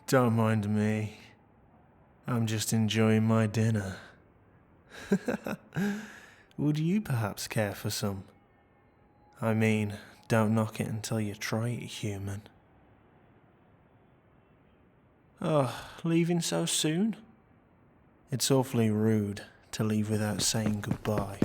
Don't mind me. I'm just enjoying my dinner. Would you perhaps care for some? I mean, don't knock it until you try it, human. Oh, leaving so soon? It's awfully rude to leave without saying goodbye.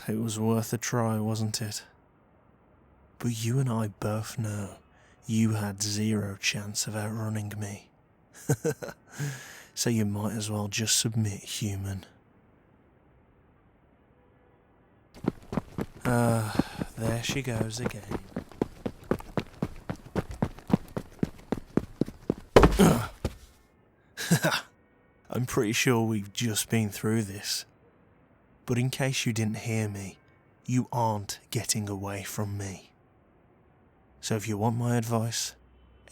It was worth a try, wasn't it? But you and I both know you had zero chance of outrunning me. So you might as well just submit, human. There she goes again. I'm pretty sure we've just been through this. But in case you didn't hear me, you aren't getting away from me. So if you want my advice,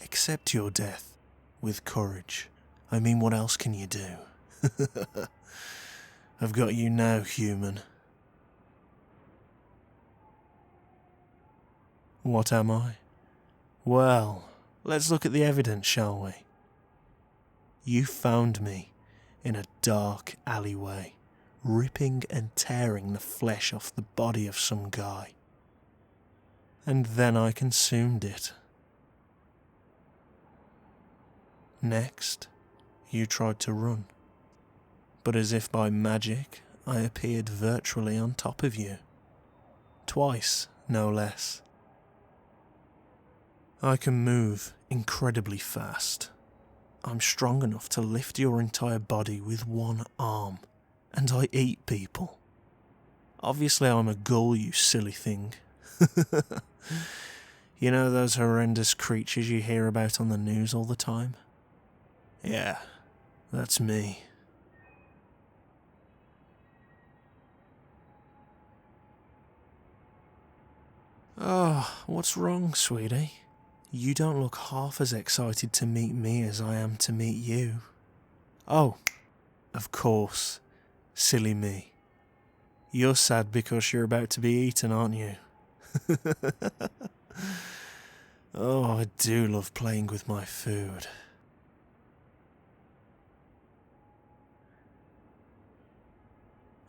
accept your death with courage. I mean, what else can you do? I've got you now, human. What am I? Well, let's look at the evidence, shall we? You found me in a dark alleyway, ripping and tearing the flesh off the body of some guy. And then I consumed it. Next, you tried to run. But as if by magic, I appeared virtually on top of you. Twice, no less. I can move incredibly fast. I'm strong enough to lift your entire body with one arm. And I eat people. Obviously I'm a ghoul, you silly thing. You know those horrendous creatures you hear about on the news all the time? Yeah, that's me. Oh, what's wrong, sweetie? You don't look half as excited to meet me as I am to meet you. Oh, of course. Silly me. You're sad because you're about to be eaten, aren't you? Oh, I do love playing with my food.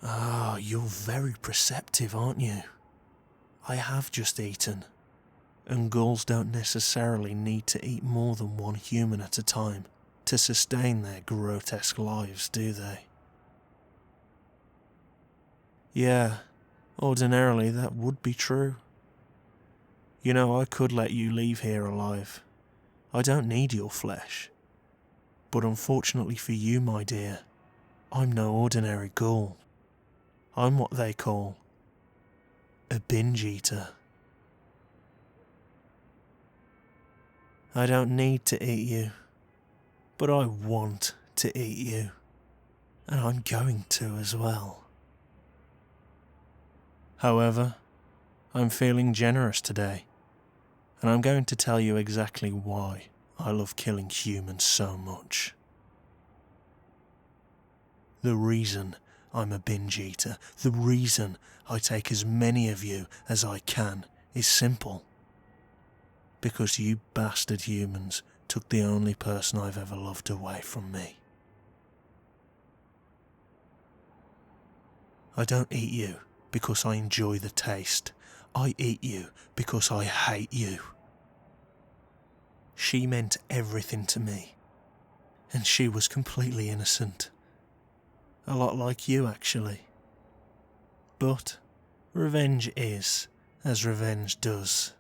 Ah, you're very perceptive, aren't you? I have just eaten, and ghouls don't necessarily need to eat more than one human at a time to sustain their grotesque lives, do they? Yeah, ordinarily that would be true. You know, I could let you leave here alive. I don't need your flesh. But unfortunately for you, my dear, I'm no ordinary ghoul. I'm what they call a binge eater. I don't need to eat you, but I want to eat you. And I'm going to as well. However, I'm feeling generous today, and I'm going to tell you exactly why I love killing humans so much. The reason I'm a binge eater, the reason I take as many of you as I can is simple. Because you bastard humans took the only person I've ever loved away from me. I don't eat you because I enjoy the taste. I eat you because I hate you. She meant everything to me, and she was completely innocent. A lot like you, actually. But revenge is as revenge does.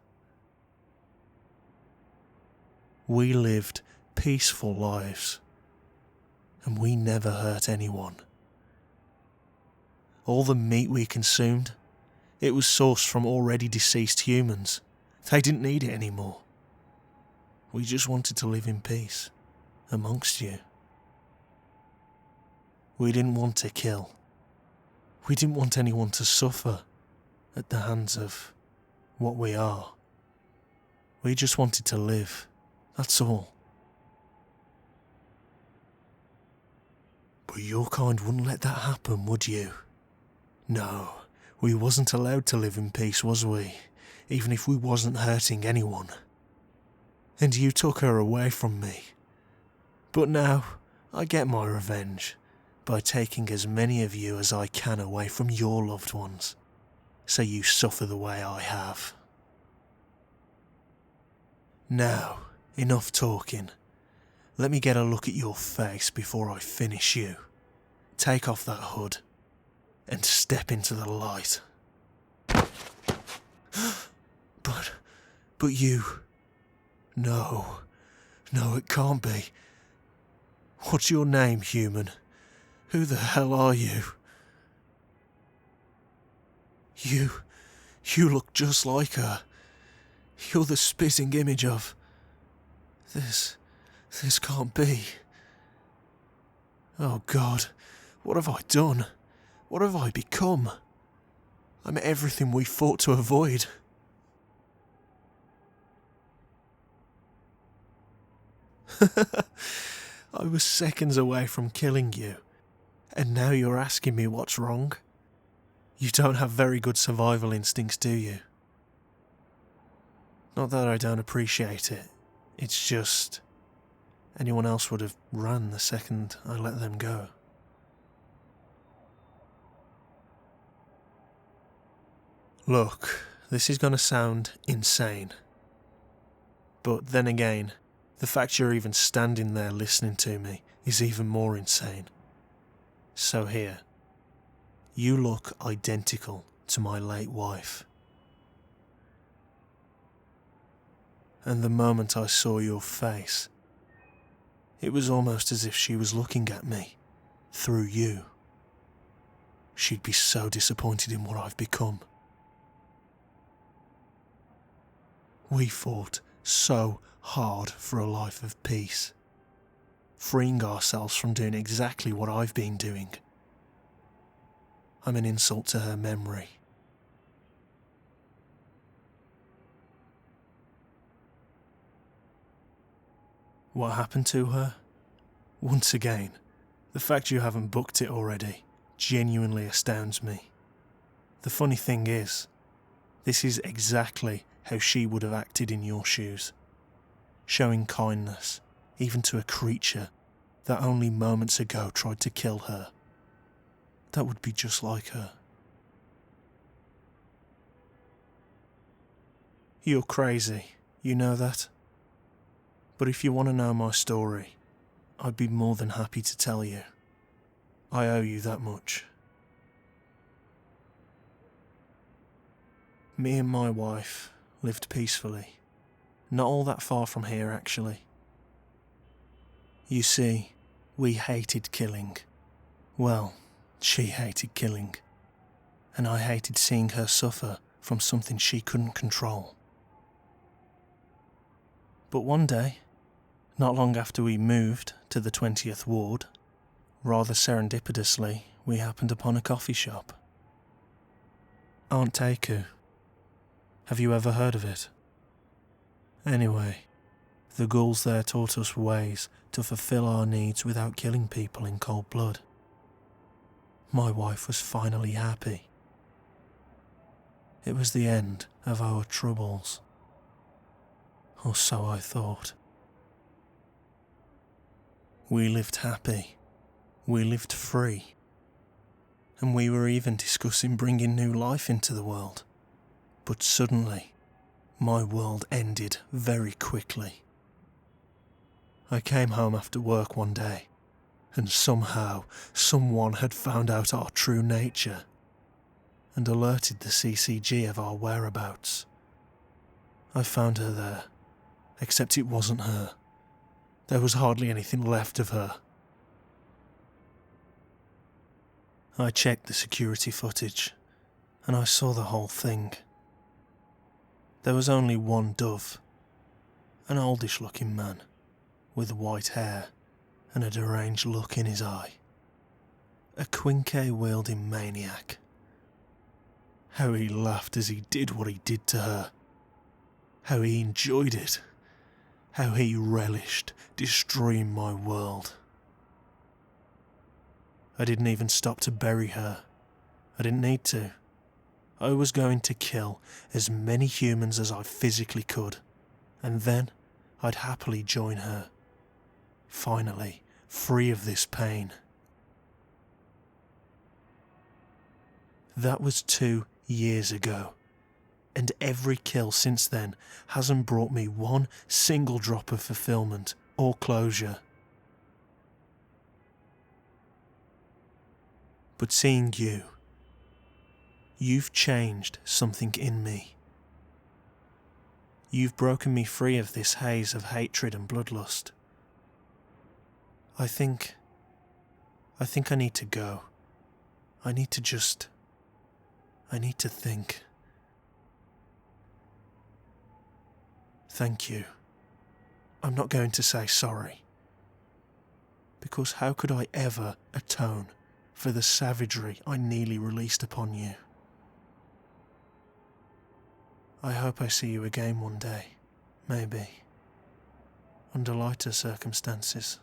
We lived peaceful lives, and we never hurt anyone. All the meat we consumed, it was sourced from already deceased humans. They didn't need it anymore. We just wanted to live in peace amongst you. We didn't want to kill. We didn't want anyone to suffer at the hands of what we are. We just wanted to live, that's all. But your kind wouldn't let that happen, would you? No, we wasn't allowed to live in peace, was we? Even if we wasn't hurting anyone. And you took her away from me. But now, I get my revenge by taking as many of you as I can away from your loved ones, so you suffer the way I have. Now, enough talking. Let me get a look at your face before I finish you. Take off that hood and step into the light. But you... No, it can't be. What's your name, human? Who the hell are you? You look just like her. You're the spitting image of... This can't be. Oh God, what have I done? What have I become? I'm everything we fought to avoid. I was seconds away from killing you, and now you're asking me what's wrong? You don't have very good survival instincts, do you? Not that I don't appreciate it, it's just... anyone else would have run the second I let them go. Look, this is gonna sound insane. But then again, the fact you're even standing there listening to me is even more insane. So here, you look identical to my late wife. And the moment I saw your face, it was almost as if she was looking at me, through you. She'd be so disappointed in what I've become. We fought so hard for a life of peace, freeing ourselves from doing exactly what I've been doing. I'm an insult to her memory. What happened to her? Once again, the fact you haven't booked it already genuinely astounds me. The funny thing is, this is exactly how she would have acted in your shoes. Showing kindness, even to a creature that only moments ago tried to kill her. That would be just like her. You're crazy, you know that? But if you want to know my story, I'd be more than happy to tell you. I owe you that much. Me and my wife lived peacefully. Not all that far from here, actually. You see, we hated killing. Well, she hated killing. And I hated seeing her suffer from something she couldn't control. But one day, not long after we moved to the 20th ward, rather serendipitously, we happened upon a coffee shop. Aunt Teiku. Have you ever heard of it? Anyway, the ghouls there taught us ways to fulfill our needs without killing people in cold blood. My wife was finally happy. It was the end of our troubles. Or so I thought. We lived happy. We lived free. And we were even discussing bringing new life into the world. But suddenly, my world ended very quickly. I came home after work one day, and somehow someone had found out our true nature and alerted the CCG of our whereabouts. I found her there, except it wasn't her. There was hardly anything left of her. I checked the security footage, and I saw the whole thing. There was only one dove, an oldish-looking man, with white hair and a deranged look in his eye. A quinquet-wielding maniac. How he laughed as he did what he did to her. How he enjoyed it. How he relished destroying my world. I didn't even stop to bury her. I didn't need to. I was going to kill as many humans as I physically could, and then I'd happily join her. Finally, free of this pain. That was 2 years ago, and every kill since then hasn't brought me one single drop of fulfillment or closure. But seeing you, you've changed something in me. You've broken me free of this haze of hatred and bloodlust. I think I need to go. I need to think. Thank you. I'm not going to say sorry. Because how could I ever atone for the savagery I nearly released upon you? I hope I see you again one day. Maybe. Under lighter circumstances.